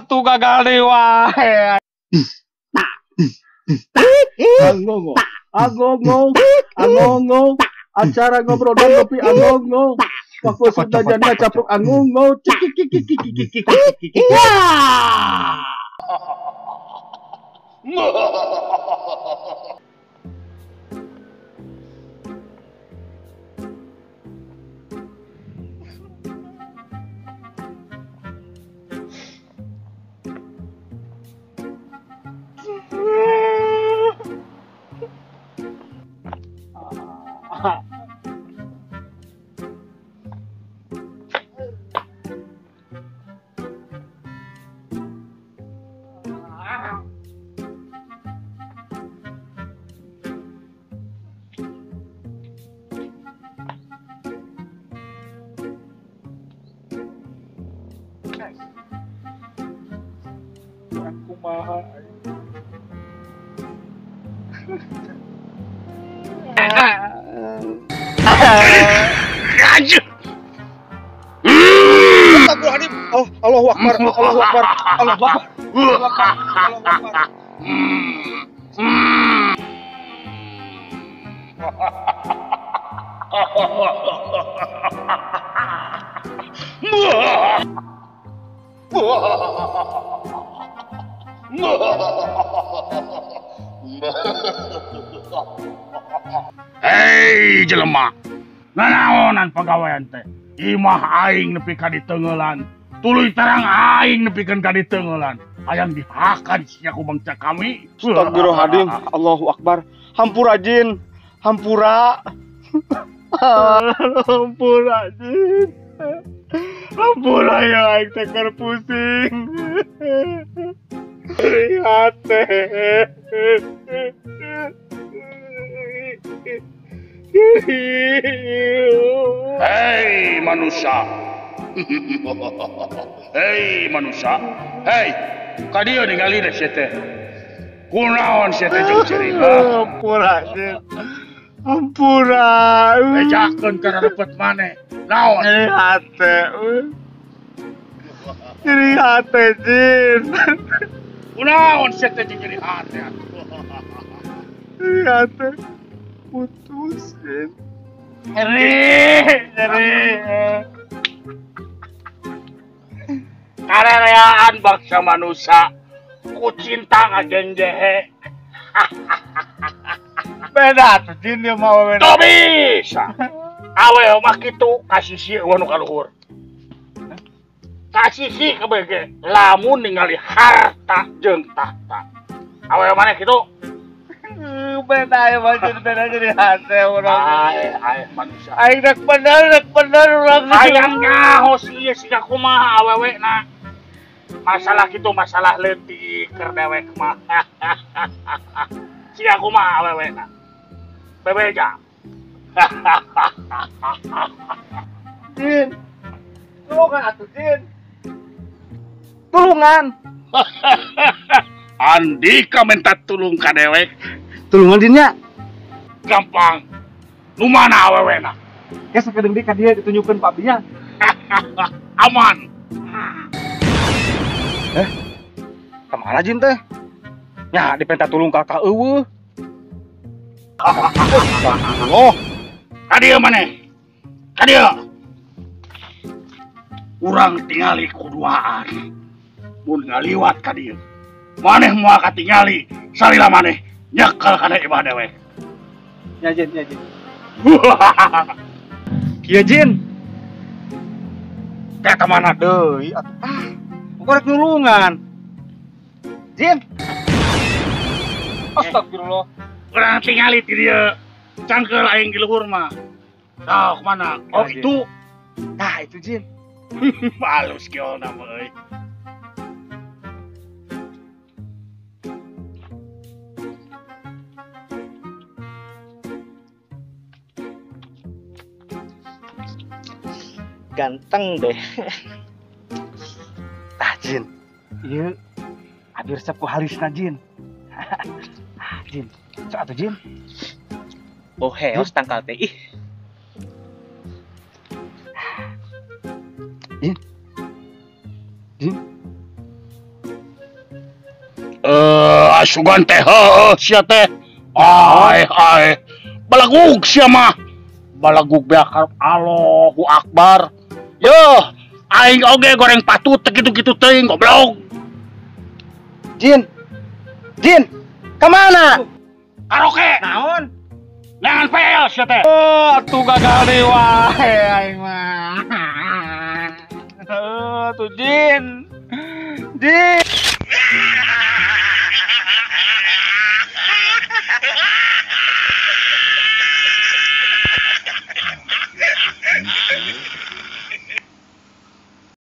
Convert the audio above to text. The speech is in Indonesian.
atuh gagal deh wae. Angongo, acara ngobrol dan ngopi angongo. Waktu sudah jadi caplok angongo. Aku mahal. Astagfirullahaladzim. Allahu Akbar. Allahu Akbar. Allahu Akbar. Allahu Akbar. Allahu Akbar. Hei jelema, nanaonan pagawean teh? Imah aing nepi ka ditengelan, tuluy terang aing nepikeun ka ditengelan. Hayang dihakan sia ku bangsa kami. Astagfirullahaladzim. Allahu Akbar. Hampura jin. Hampura. Hampura jin. Hampura ya aing teh keur pusing. Lihat teh. Hei manusia. Hei manusia. Hei, ka dieu ningali da sia teh. Kunaon sia teh jeung cerita? Hampura jin. Hampura. Bejakeun kana repet maneh. Naon? Nyeri hate. Nyeri hate jin. Kunaon sia teh jeung nyeri hate? Nyeri hate. Putusin. Nyeri. Karereaan bangsa manusia ku cinta ngajeng jehe. Beda tuh jin dia mau beda. Tuh bisa. Awe mah kitu kasih si eueuh nu kaluhur. Kasih si kabege lamun ningali harta jeung tahta. Awe maneh kitu. Beda ya macam beda jadi hati orang. Ay manusia. Ay nak bener orang. Ayang nyaho sih kumaha awewe na. Masalah gitu masalah leutik keur dewek mah. Sia kumaha awewe na. Bebeja. Jin. Tulungan atuh Jin. Tulungan. Andika minta tulung ka dewek. Tulungan jinnya. Gampang. Nu mana awewena? Ya sakedeung di ka dieu ditunjukkeun Pak Binya. Aman. Kemana jin teh? Nya dipenta tulung kakak eueuh. Oh. Ka dieu maneh. Ka dieu. Urang tingali kuduaan. Mun ngaliwat ka dieu. Maneh moal katingali salila maneh nyekel kana imah dewek. Ya Jin. Kieu Jin. Teh mana Deui atuh. Gorek nulungan. Jin. Astagfirullah. Urang tingali ti dieu. Cangkeul aing di luhur mah. Tah mana? Oh Ya, itu. Nah itu Jin. Halus kiolna mah euy. Ganteng deh. Tah Jin. Ieu abi resep ku halisna Jin. Jin, sok atuh Jin. Oh heos tangkal teh ih. Jin. sugan teh sia teh. Ai. Balagug sia mah. Balagug beakar Allahu Akbar. Yo, aing oge goreng patut teh kitu-kitu teuing goblok. Jin, kemana? Karaoke. Naon? Jangan fail sia teh. Atuh gagal deh wae aing mah. Tuh Jin.